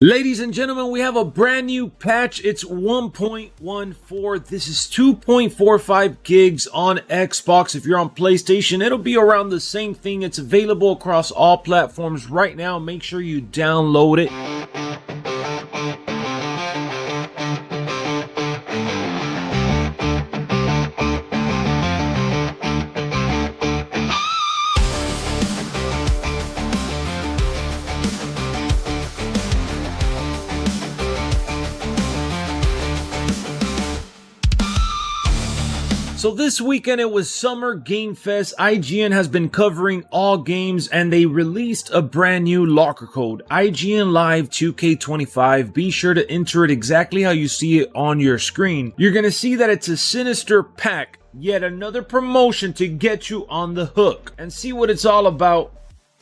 Ladies and gentlemen, we have a brand new patch. It's 1.14. This is 2.45 gigs on Xbox. If you're on PlayStation, it'll be around the same thing. It's available across all platforms right now. Make sure you download it. So this weekend it was Summer Game Fest. IGN has been covering all games and they released a brand new locker code, IGN Live 2k25. Be sure to enter it exactly how you see it on your screen. You're gonna see that it's a sinister pack, yet another promotion to get you on the hook and see what it's all about.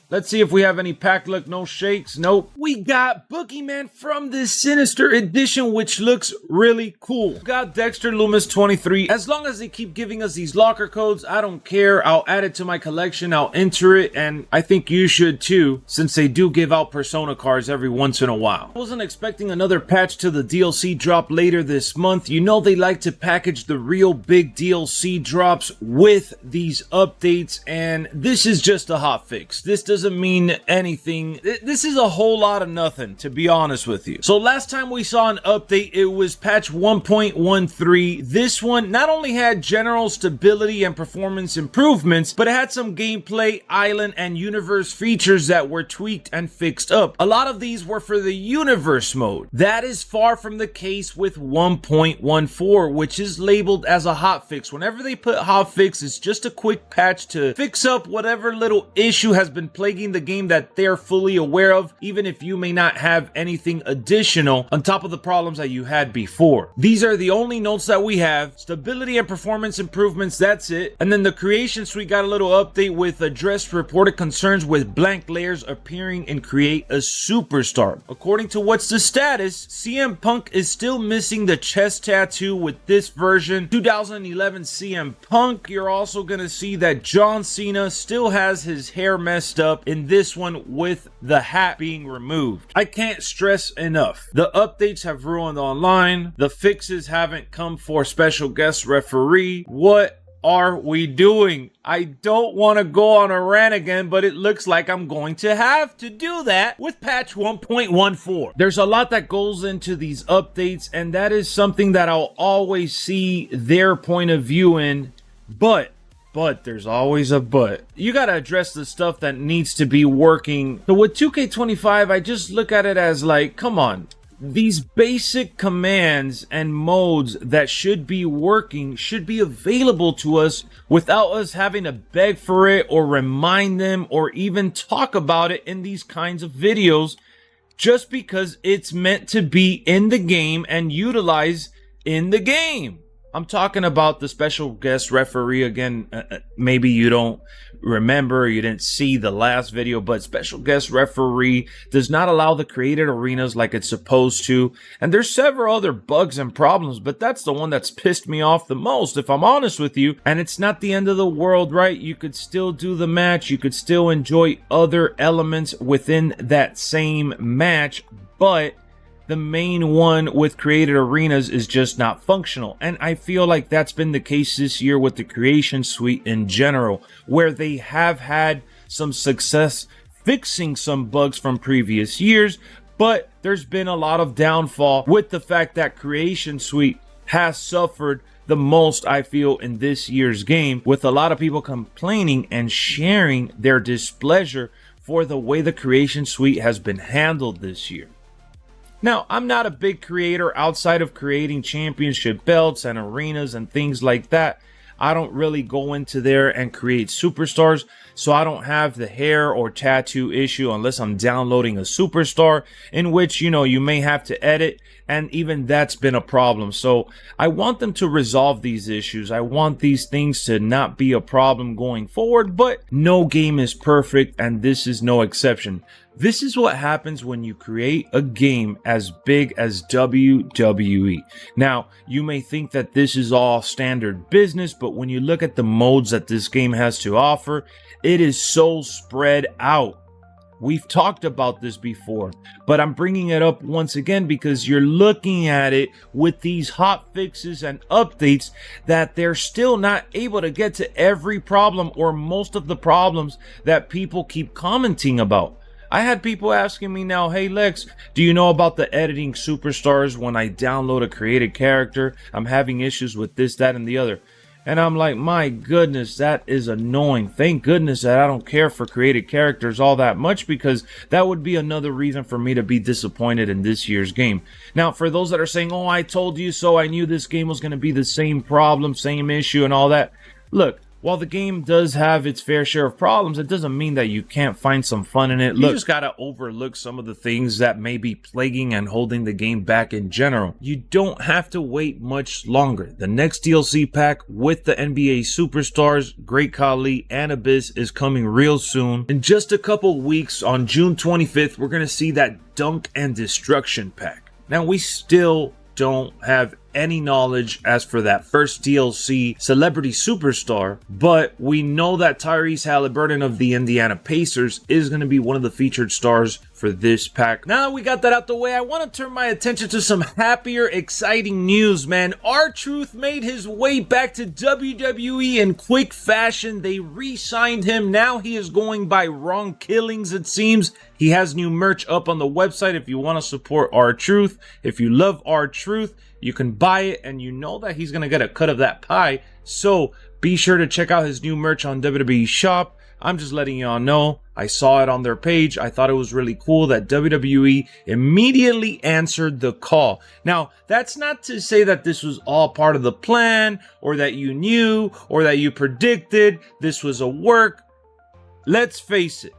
Let's see if we have any pack luck. No shakes. Nope. We got Boogeyman from this Sinister edition, which looks really cool. We got Dexter Loomis 23. As long as they keep giving us these locker codes, I don't care. I'll add it to my collection. I'll enter it, and I think you should too, since they do give out Persona cards every once in a while. I wasn't expecting another patch to the DLC drop later this month. You know they like to package the real big DLC drops with these updates, and this is just a hotfix. This doesn't mean anything. This is a whole lot of nothing, to be honest with you. So last time we saw an update, it was patch 1.13. This one not only had general stability and performance improvements, but it had some gameplay, island, and universe features that were tweaked and fixed up. A lot of these were for the universe mode. That is far from the case with 1.14, which is labeled as a hotfix. Whenever they put hotfix, it's just a quick patch to fix up whatever little issue has been plaguing the game that they're fully aware of, even if you may not have anything additional on top of the problems that you had before. These are the only notes that we have. Stability and performance improvements, that's it. And then the creation suite got a little update with addressed reported concerns with blank layers appearing in Create a Superstar. According to what's the status, CM Punk is still missing the chest tattoo with this version. 2011 CM Punk, you're also gonna see that John Cena still has his hair messed up in this one with the hat being removed. I can't stress enough. The updates have ruined online. The fixes haven't come for special guest referee. What are we doing? I don't want to go on a rant again, but it looks like I'm going to have to do that with patch 1.14. There's a lot that goes into these updates, and that is something that I'll always see their point of view in, but there's always a but. You gotta address the stuff that needs to be working. So with 2k25, I just look at it as like, come on. These basic commands and modes that should be working should be available to us without us having to beg for it or remind them or even talk about it in these kinds of videos, just because it's meant to be in the game and utilized in the game. I'm talking about the special guest referee again. Maybe you don't remember, or you didn't see the last video, but special guest referee does not allow the created arenas like it's supposed to. And there's several other bugs and problems, but that's the one that's pissed me off the most, if I'm honest with you. And it's not the end of the world, right? You could still do the match. You could still enjoy other elements within that same match, but the main one with created arenas is just not functional. And I feel like that's been the case this year with the creation suite in general, where they have had some success fixing some bugs from previous years, but there's been a lot of downfall with the fact that creation suite has suffered the most, I feel, in this year's game, with a lot of people complaining and sharing their displeasure for the way the creation suite has been handled this year. Now, I'm not a big creator outside of creating championship belts and arenas and things like that. I don't really go into there and create superstars, so I don't have the hair or tattoo issue unless I'm downloading a superstar, in which, you know, you may have to edit, and even that's been a problem. So I want them to resolve these issues. I want these things to not be a problem going forward, but no game is perfect, and this is no exception. This is what happens when you create a game as big as WWE. Now, you may think that this is all standard business, but when you look at the modes that this game has to offer, it is so spread out. We've talked about this before, but I'm bringing it up once again because you're looking at it with these hot fixes and updates that they're still not able to get to every problem or most of the problems that people keep commenting about. I had people asking me now, hey Lex, do you know about the editing superstars when I download a created character? I'm having issues with this, that, and the other. And I'm like, my goodness, that is annoying. Thank goodness that I don't care for created characters all that much, because that would be another reason for me to be disappointed in this year's game. Now, for those that are saying, oh, I told you so, I knew this game was going to be the same problem, same issue and all that. Look, while the game does have its fair share of problems, it doesn't mean that you can't find some fun in it. You just gotta overlook some of the things that may be plaguing and holding the game back in general. You don't have to wait much longer. The next DLC pack with the NBA Superstars, Great Khali, and Abyss is coming real soon. In just a couple weeks, on June 25th, we're gonna see that Dunk and Destruction pack. Now, we still don't have any knowledge as for that first DLC, Celebrity Superstar, but we know that Tyrese Halliburton of the Indiana Pacers is going to be one of the featured stars for this pack. Now that we got that out the way, I want to turn my attention to some happier, exciting news, man. R-Truth made his way back to WWE in quick fashion. They re-signed him. Now he is going by Wrong Killings, it seems. He has new merch up on the website if you want to support R-Truth. If you love R-Truth, you can buy it, and you know that he's going to get a cut of that pie. So be sure to check out his new merch on WWE Shop. I'm just letting y'all know. I saw it on their page. I thought it was really cool that WWE immediately answered the call. Now, that's not to say that this was all part of the plan, or that you knew, or that you predicted this was a work. Let's face it.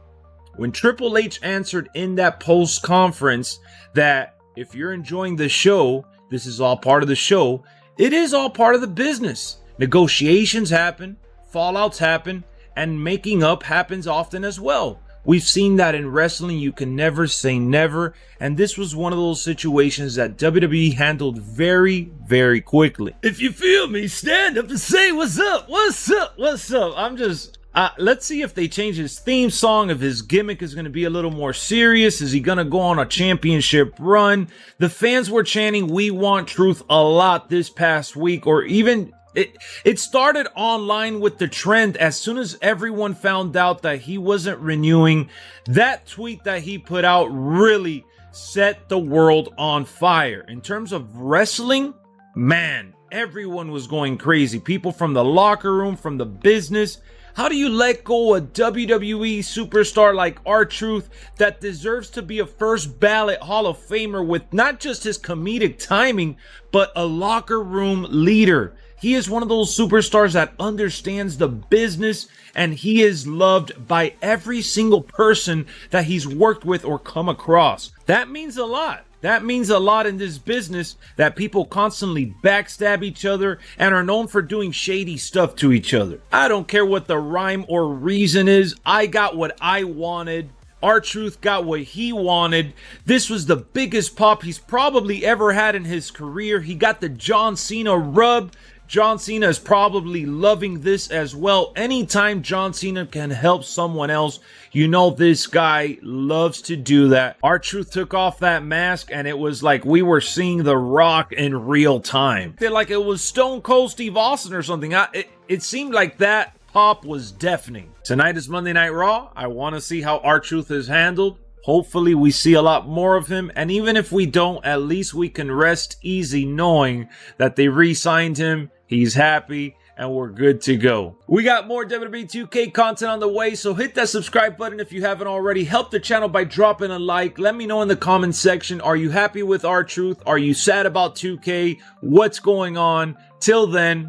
When Triple H answered in that post conference that if you're enjoying the show, this is all part of the show. It is all part of the business. Negotiations happen, fallouts happen, and making up happens often as well. We've seen that in wrestling. You can never say never. And this was one of those situations that WWE handled very, very quickly. If you feel me, stand up and say what's up, what's up, what's up. Let's see if they change his theme song, if his gimmick is going to be a little more serious. Is he going to go on a championship run? The fans were chanting, "We want truth" a lot this past week, or even it started online with the trend as soon as everyone found out that he wasn't renewing. That tweet that he put out really set the world on fire. In terms of wrestling, man, everyone was going crazy. People from the locker room, from the business. How do you let go a WWE superstar like R-Truth that deserves to be a first ballot Hall of Famer with not just his comedic timing, but a locker room leader? He is one of those superstars that understands the business, and he is loved by every single person that he's worked with or come across. That means a lot. That means a lot in this business, that people constantly backstab each other and are known for doing shady stuff to each other. I don't care what the rhyme or reason is. I got what I wanted. R-Truth got what he wanted. This was the biggest pop he's probably ever had in his career. He got the John Cena rub. John Cena is probably loving this as well. Anytime John Cena can help someone else, you know this guy loves to do that. R-Truth took off that mask, and it was like we were seeing The Rock in real time. Like it was Stone Cold Steve Austin or something. It seemed like that pop was deafening. Tonight is Monday Night Raw. I want to see how R-Truth is handled. Hopefully we see a lot more of him, and even if we don't, at least we can rest easy knowing that they re-signed him, he's happy, and we're good to go. We got more WWE 2K content on the way, so hit that subscribe button if you haven't already. Help the channel by dropping a like. Let me know in the comment section, are you happy with R-Truth? Are you sad about 2K? What's going on? Till then,